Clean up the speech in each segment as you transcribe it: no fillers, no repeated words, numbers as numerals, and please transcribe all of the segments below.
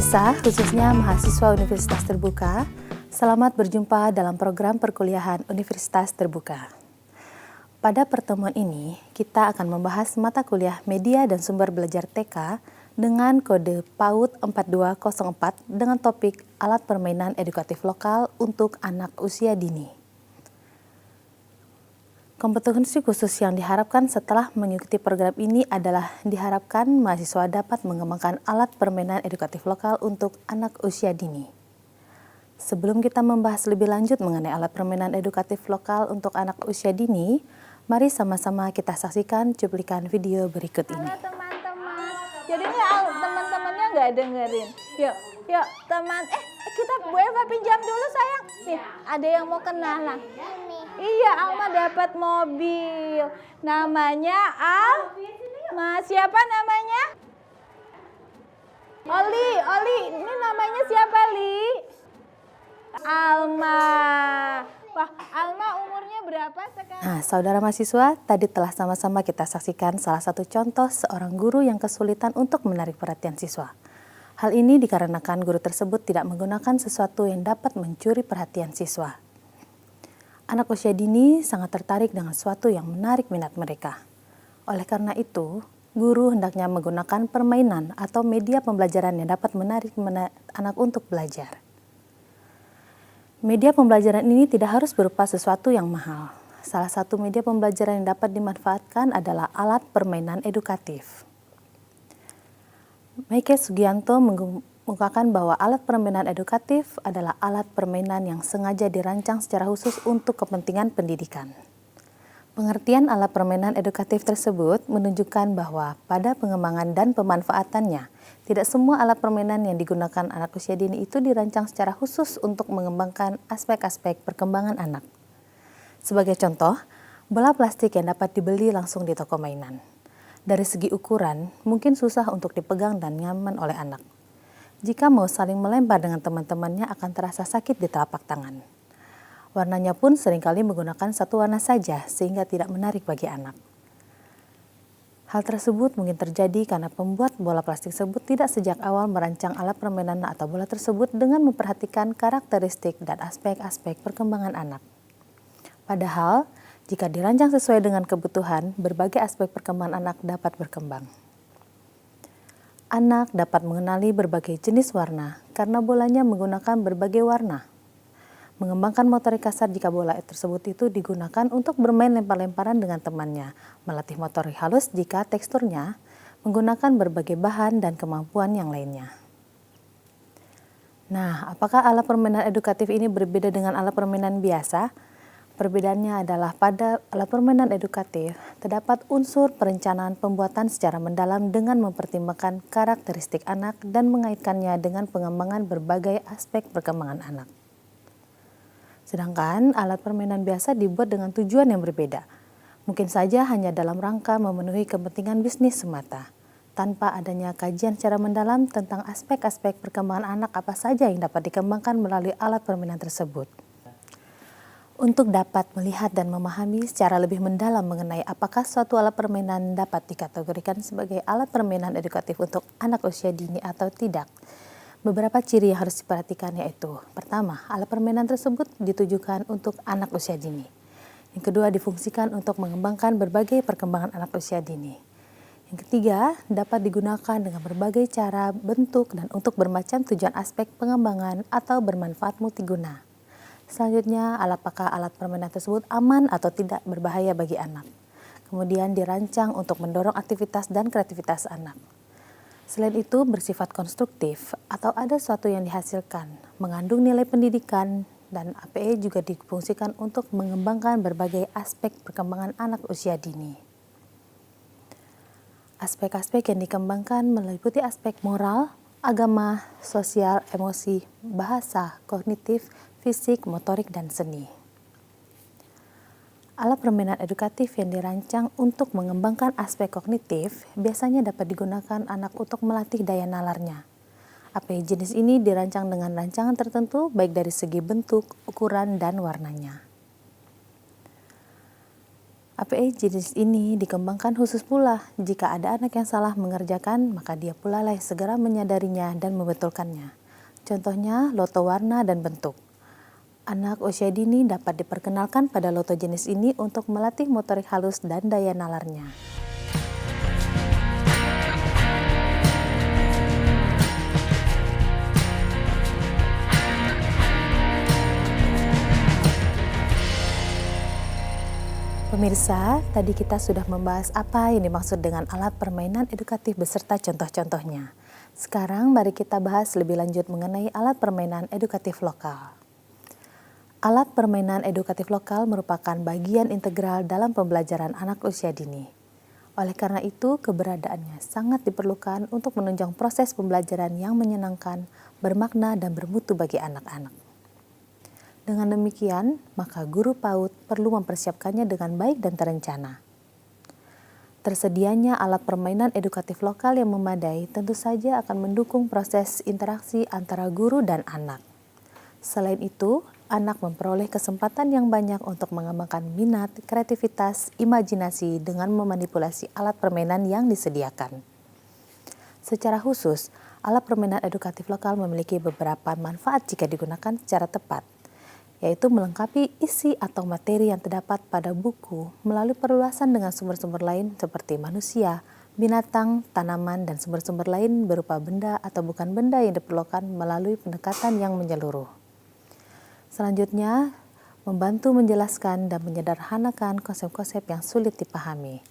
Pemirsa, khususnya mahasiswa Universitas Terbuka, selamat berjumpa dalam program perkuliahan Universitas Terbuka. Pada pertemuan ini, kita akan membahas mata kuliah Media dan Sumber Belajar TK dengan kode PAUD 4204 dengan topik Alat Permainan Edukatif Lokal untuk Anak Usia Dini. Kompetensi khusus yang diharapkan setelah mengikuti program ini adalah diharapkan mahasiswa dapat mengembangkan alat permainan edukatif lokal untuk anak usia dini. Sebelum kita membahas lebih lanjut mengenai alat permainan edukatif lokal untuk anak usia dini, mari sama-sama kita saksikan cuplikan video berikut ini. Halo teman-teman, jadi ini teman-temannya nggak dengerin. Yuk teman, kita Bu Eva pinjam dulu sayang. Nih, ada yang mau kenalan. Iya, Alma dapat mobil. Namanya Alma. Siapa namanya? Oli. Ini namanya siapa, Li? Alma. Wah, Alma umurnya berapa sekarang? Nah, saudara mahasiswa, tadi telah sama-sama kita saksikan salah satu contoh seorang guru yang kesulitan untuk menarik perhatian siswa. Hal ini dikarenakan guru tersebut tidak menggunakan sesuatu yang dapat mencuri perhatian siswa. Anak usia dini sangat tertarik dengan sesuatu yang menarik minat mereka. Oleh karena itu, guru hendaknya menggunakan permainan atau media pembelajaran yang dapat menarik anak untuk belajar. Media pembelajaran ini tidak harus berupa sesuatu yang mahal. Salah satu media pembelajaran yang dapat dimanfaatkan adalah alat permainan edukatif. Meike Sugianto mengungkapkan bahwa alat permainan edukatif adalah alat permainan yang sengaja dirancang secara khusus untuk kepentingan pendidikan. Pengertian alat permainan edukatif tersebut menunjukkan bahwa pada pengembangan dan pemanfaatannya, tidak semua alat permainan yang digunakan anak usia dini itu dirancang secara khusus untuk mengembangkan aspek-aspek perkembangan anak. Sebagai contoh, bola plastik yang dapat dibeli langsung di toko mainan. Dari segi ukuran, mungkin susah untuk dipegang dan nyaman oleh anak. Jika mau saling melempar dengan teman-temannya akan terasa sakit di telapak tangan. Warnanya pun seringkali menggunakan satu warna saja sehingga tidak menarik bagi anak. Hal tersebut mungkin terjadi karena pembuat bola plastik tersebut tidak sejak awal merancang alat permainan atau bola tersebut dengan memperhatikan karakteristik dan aspek-aspek perkembangan anak. Padahal, jika dirancang sesuai dengan kebutuhan, berbagai aspek perkembangan anak dapat berkembang. Anak dapat mengenali berbagai jenis warna karena bolanya menggunakan berbagai warna. Mengembangkan motorik kasar jika bola tersebut itu digunakan untuk bermain lempar-lemparan dengan temannya, melatih motorik halus jika teksturnya menggunakan berbagai bahan dan kemampuan yang lainnya. Nah, apakah alat permainan edukatif ini berbeda dengan alat permainan biasa? Perbedaannya adalah pada alat permainan edukatif, terdapat unsur perencanaan pembuatan secara mendalam dengan mempertimbangkan karakteristik anak dan mengaitkannya dengan pengembangan berbagai aspek perkembangan anak. Sedangkan alat permainan biasa dibuat dengan tujuan yang berbeda. Mungkin saja hanya dalam rangka memenuhi kepentingan bisnis semata, tanpa adanya kajian secara mendalam tentang aspek-aspek perkembangan anak apa saja yang dapat dikembangkan melalui alat permainan tersebut. Untuk dapat melihat dan memahami secara lebih mendalam mengenai apakah suatu alat permainan dapat dikategorikan sebagai alat permainan edukatif untuk anak usia dini atau tidak, beberapa ciri yang harus diperhatikan yaitu: pertama, alat permainan tersebut ditujukan untuk anak usia dini. Yang kedua, difungsikan untuk mengembangkan berbagai perkembangan anak usia dini. Yang ketiga, dapat digunakan dengan berbagai cara, bentuk, dan untuk bermacam tujuan aspek pengembangan atau bermanfaat multiguna. Selanjutnya, apakah alat permainan tersebut aman atau tidak berbahaya bagi anak. Kemudian dirancang untuk mendorong aktivitas dan kreativitas anak. Selain itu, bersifat konstruktif atau ada sesuatu yang dihasilkan, mengandung nilai pendidikan, dan APE juga difungsikan untuk mengembangkan berbagai aspek perkembangan anak usia dini. Aspek-aspek yang dikembangkan meliputi aspek moral, agama, sosial, emosi, bahasa, kognitif, fisik, motorik, dan seni. Alat permainan edukatif yang dirancang untuk mengembangkan aspek kognitif biasanya dapat digunakan anak untuk melatih daya nalarnya. APE jenis ini dirancang dengan rancangan tertentu baik dari segi bentuk, ukuran, dan warnanya. APE jenis ini dikembangkan khusus pula jika ada anak yang salah mengerjakan, maka dia pula lah segera menyadarinya dan membetulkannya. Contohnya loto warna dan bentuk. Anak usia dini dapat diperkenalkan pada loto jenis ini untuk melatih motorik halus dan daya nalarnya. Pemirsa, tadi kita sudah membahas apa yang dimaksud dengan alat permainan edukatif beserta contoh-contohnya. Sekarang mari kita bahas lebih lanjut mengenai alat permainan edukatif lokal. Alat permainan edukatif lokal merupakan bagian integral dalam pembelajaran anak usia dini. Oleh karena itu, keberadaannya sangat diperlukan untuk menunjang proses pembelajaran yang menyenangkan, bermakna, dan bermutu bagi anak-anak. Dengan demikian, maka guru PAUD perlu mempersiapkannya dengan baik dan terencana. Tersedianya alat permainan edukatif lokal yang memadai tentu saja akan mendukung proses interaksi antara guru dan anak. Selain itu, anak memperoleh kesempatan yang banyak untuk mengembangkan minat, kreativitas, imajinasi dengan memanipulasi alat permainan yang disediakan. Secara khusus, alat permainan edukatif lokal memiliki beberapa manfaat jika digunakan secara tepat, yaitu melengkapi isi atau materi yang terdapat pada buku melalui perluasan dengan sumber-sumber lain seperti manusia, binatang, tanaman, dan sumber-sumber lain berupa benda atau bukan benda yang diperlukan melalui pendekatan yang menyeluruh. Selanjutnya, membantu menjelaskan dan menyederhanakan konsep-konsep yang sulit dipahami.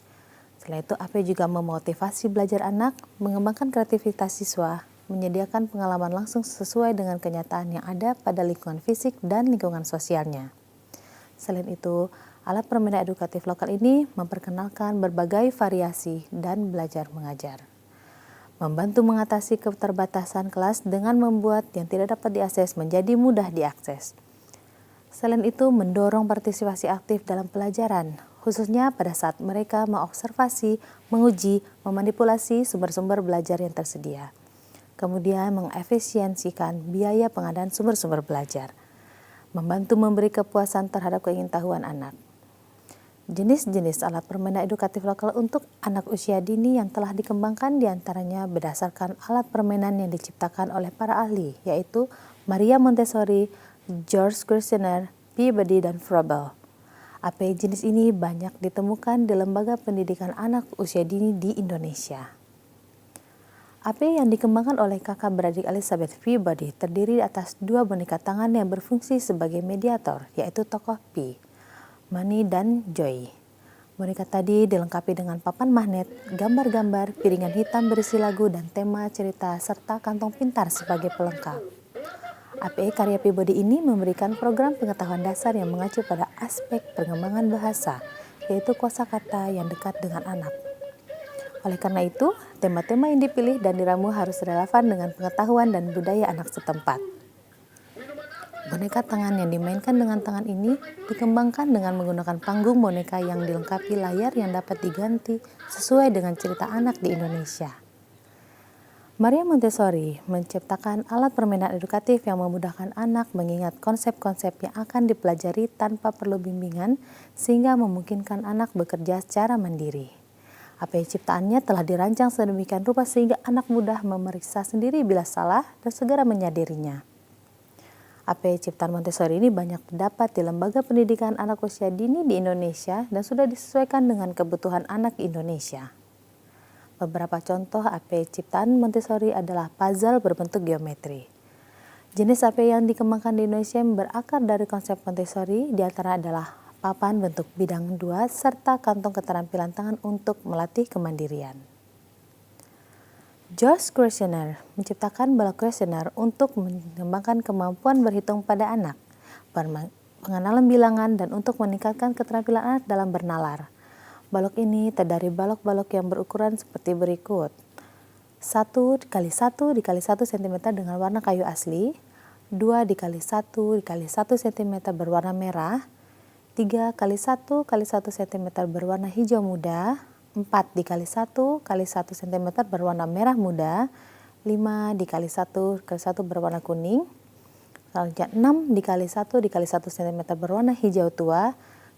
Selain itu, AP juga memotivasi belajar anak, mengembangkan kreativitas siswa, menyediakan pengalaman langsung sesuai dengan kenyataan yang ada pada lingkungan fisik dan lingkungan sosialnya. Selain itu, alat permainan edukatif lokal ini memperkenalkan berbagai variasi dan belajar mengajar. Membantu mengatasi keterbatasan kelas dengan membuat yang tidak dapat diakses menjadi mudah diakses. Selain itu, mendorong partisipasi aktif dalam pelajaran, khususnya pada saat mereka mengobservasi, menguji, memanipulasi sumber-sumber belajar yang tersedia. Kemudian mengefisiensikan biaya pengadaan sumber-sumber belajar, membantu memberi kepuasan terhadap keingintahuan anak. Jenis-jenis alat permainan edukatif lokal untuk anak usia dini yang telah dikembangkan diantaranya berdasarkan alat permainan yang diciptakan oleh para ahli, yaitu Maria Montessori, George Kursiner, Peabody, dan Froebel. AP jenis ini banyak ditemukan di lembaga pendidikan anak usia dini di Indonesia. AP yang dikembangkan oleh kakak beradik Elizabeth Peabody terdiri atas dua boneka tangan yang berfungsi sebagai mediator, yaitu tokoh P, Money, dan Joy. Boneka tadi dilengkapi dengan papan magnet, gambar-gambar, piringan hitam berisi lagu dan tema cerita, serta kantong pintar sebagai pelengkap. AP karya Peabody ini memberikan program pengetahuan dasar yang mengacu pada aspek pengembangan bahasa, yaitu kosakata yang dekat dengan anak. Oleh karena itu, tema-tema yang dipilih dan diramu harus relevan dengan pengetahuan dan budaya anak setempat. Boneka tangan yang dimainkan dengan tangan ini dikembangkan dengan menggunakan panggung boneka yang dilengkapi layar yang dapat diganti sesuai dengan cerita anak di Indonesia. Maria Montessori menciptakan alat permainan edukatif yang memudahkan anak mengingat konsep-konsep yang akan dipelajari tanpa perlu bimbingan sehingga memungkinkan anak bekerja secara mandiri. AP ciptaannya telah dirancang sedemikian rupa sehingga anak mudah memeriksa sendiri bila salah dan segera menyadarinya. AP ciptaan Montessori ini banyak terdapat di lembaga pendidikan anak usia dini di Indonesia dan sudah disesuaikan dengan kebutuhan anak Indonesia. Beberapa contoh AP ciptaan Montessori adalah puzzle berbentuk geometri. Jenis AP yang dikembangkan di Indonesia yang berakar dari konsep Montessori diantara adalah papan bentuk bidang 2 serta kantong keterampilan tangan untuk melatih kemandirian. George Kursiner menciptakan balok kuesioner untuk mengembangkan kemampuan berhitung pada anak, pengenalan bilangan, dan untuk meningkatkan keterampilan anak dalam bernalar. Balok ini terdiri balok-balok yang berukuran seperti berikut. 1 x 1 x 1 cm dengan warna kayu asli, 2 x 1 x 1 cm berwarna merah, 3 x 1 x 1 cm berwarna hijau muda, 4 dikali 1 x 1 cm berwarna merah muda, 5 dikali 1 x 1 berwarna kuning, selanjutnya 6 dikali 1 x 1 cm berwarna hijau tua,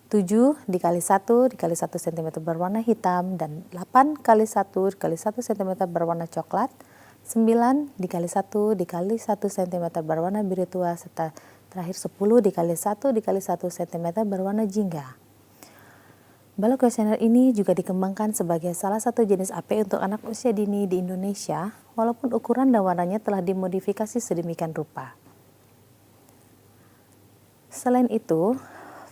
7 dikali 1 dikali 1 cm berwarna hitam, dan 8 kali 1 dikali 1 cm berwarna coklat, 9 dikali 1 dikali 1 cm berwarna biru tua, serta terakhir 10 dikali 1 dikali 1 cm berwarna jingga. Balok kuesioner ini juga dikembangkan sebagai salah satu jenis APE untuk anak usia dini di Indonesia, walaupun ukuran dan warnanya telah dimodifikasi sedemikian rupa. Selain itu,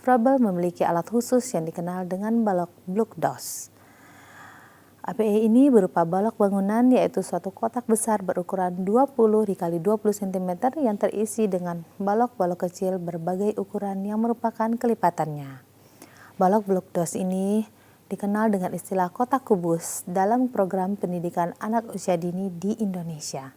Froebel memiliki alat khusus yang dikenal dengan balok Blok-DOS. APE ini berupa balok bangunan, yaitu suatu kotak besar berukuran 20 dikali 20 cm yang terisi dengan balok-balok kecil berbagai ukuran yang merupakan kelipatannya. Balok Blok-DOS ini dikenal dengan istilah kotak kubus dalam program pendidikan anak usia dini di Indonesia.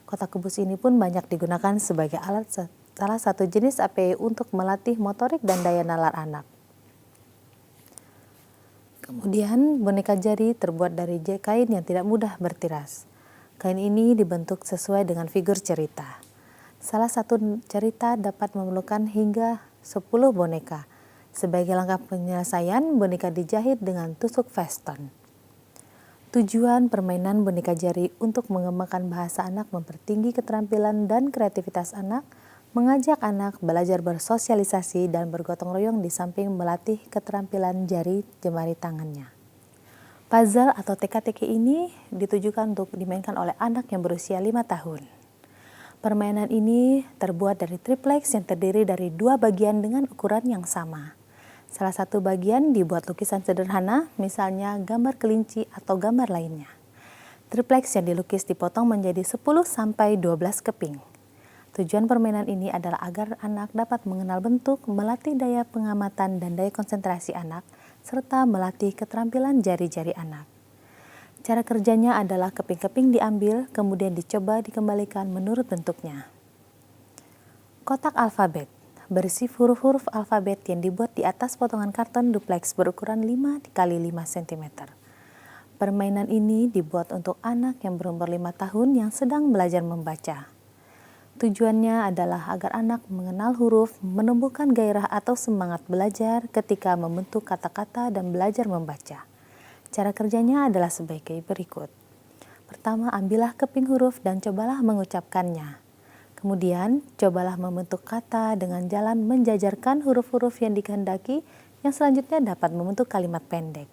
Kotak kubus ini pun banyak digunakan sebagai alat salah satu jenis APE untuk melatih motorik dan daya nalar anak. Kemudian boneka jari terbuat dari kain yang tidak mudah bertiras. Kain ini dibentuk sesuai dengan figur cerita. Salah satu cerita dapat memerlukan hingga 10 boneka. Sebagai langkah penyelesaian, boneka dijahit dengan tusuk veston. Tujuan permainan boneka jari untuk mengembangkan bahasa anak, mempertinggi keterampilan dan kreativitas anak, mengajak anak belajar bersosialisasi dan bergotong royong di samping melatih keterampilan jari jemari tangannya. Puzzle atau teka-teki ini ditujukan untuk dimainkan oleh anak yang berusia 5 tahun. Permainan ini terbuat dari triplex yang terdiri dari 2 bagian dengan ukuran yang sama. Salah satu bagian dibuat lukisan sederhana, misalnya gambar kelinci atau gambar lainnya. Triplex yang dilukis dipotong menjadi 10-12 keping. Tujuan permainan ini adalah agar anak dapat mengenal bentuk, melatih daya pengamatan dan daya konsentrasi anak, serta melatih keterampilan jari-jari anak. Cara kerjanya adalah keping-keping diambil, kemudian dicoba dikembalikan menurut bentuknya. Kotak alfabet berisi huruf-huruf alfabet yang dibuat di atas potongan karton duplex berukuran 5 x 5 cm. Permainan ini dibuat untuk anak yang berumur 5 tahun yang sedang belajar membaca. Tujuannya adalah agar anak mengenal huruf, menumbuhkan gairah atau semangat belajar ketika membentuk kata-kata dan belajar membaca. Cara kerjanya adalah sebagai berikut. Pertama, ambillah keping huruf dan cobalah mengucapkannya. Kemudian, cobalah membentuk kata dengan jalan menjajarkan huruf-huruf yang dikehendaki, yang selanjutnya dapat membentuk kalimat pendek.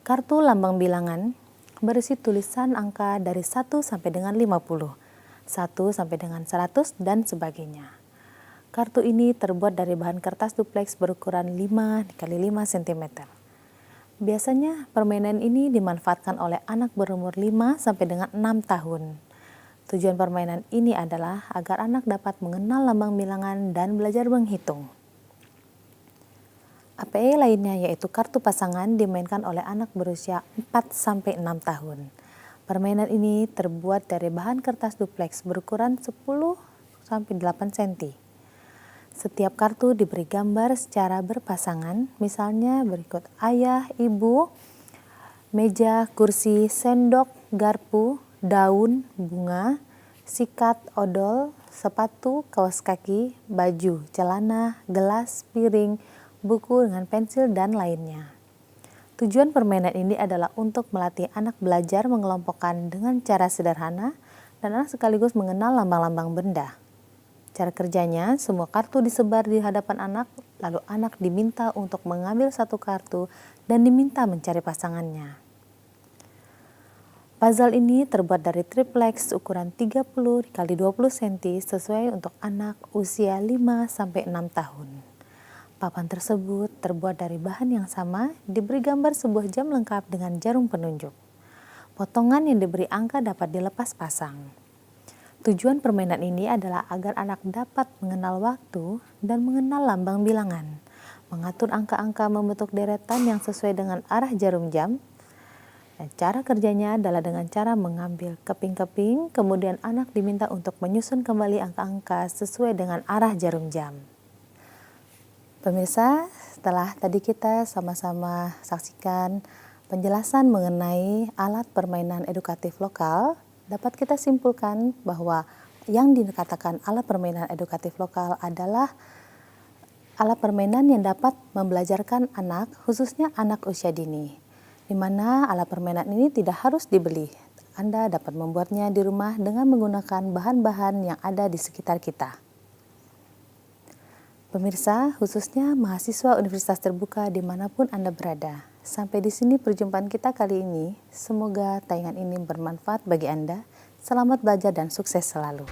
Kartu lambang bilangan berisi tulisan angka dari 1 sampai dengan 50, 1 sampai dengan 100, dan sebagainya. Kartu ini terbuat dari bahan kertas duplex berukuran 5 x 5 cm. Biasanya permainan ini dimanfaatkan oleh anak berumur 5 sampai dengan 6 tahun. Tujuan permainan ini adalah agar anak dapat mengenal lambang bilangan dan belajar menghitung. APE lainnya yaitu kartu pasangan dimainkan oleh anak berusia 4 sampai 6 tahun. Permainan ini terbuat dari bahan kertas duplex berukuran 10 sampai 8 cm. Setiap kartu diberi gambar secara berpasangan, misalnya berikut ayah, ibu, meja, kursi, sendok, garpu, daun, bunga, sikat, odol, sepatu, kaos kaki, baju, celana, gelas, piring, buku dengan pensil, dan lainnya. Tujuan permainan ini adalah untuk melatih anak belajar mengelompokkan dengan cara sederhana dan anak sekaligus mengenal lambang-lambang benda. Cara kerjanya, semua kartu disebar di hadapan anak, lalu anak diminta untuk mengambil satu kartu dan diminta mencari pasangannya. Puzzle ini terbuat dari triplex ukuran 30 x 20 cm sesuai untuk anak usia 5 sampai 6 tahun. Papan tersebut terbuat dari bahan yang sama, diberi gambar sebuah jam lengkap dengan jarum penunjuk. Potongan yang diberi angka dapat dilepas pasang. Tujuan permainan ini adalah agar anak dapat mengenal waktu dan mengenal lambang bilangan, mengatur angka-angka membentuk deretan yang sesuai dengan arah jarum jam. Dan cara kerjanya adalah dengan cara mengambil keping-keping, kemudian anak diminta untuk menyusun kembali angka-angka sesuai dengan arah jarum jam. Pemirsa, setelah tadi kita sama-sama saksikan penjelasan mengenai alat permainan edukatif lokal, dapat kita simpulkan bahwa yang dikatakan alat permainan edukatif lokal adalah Alat permainan yang dapat membelajarkan anak, khususnya anak usia dini, di mana alat permainan ini tidak harus dibeli. Anda dapat membuatnya di rumah dengan menggunakan bahan-bahan yang ada di sekitar kita. Pemirsa, khususnya mahasiswa Universitas Terbuka dimanapun Anda berada. Sampai di sini perjumpaan kita kali ini. Semoga tayangan ini bermanfaat bagi Anda. Selamat belajar dan sukses selalu.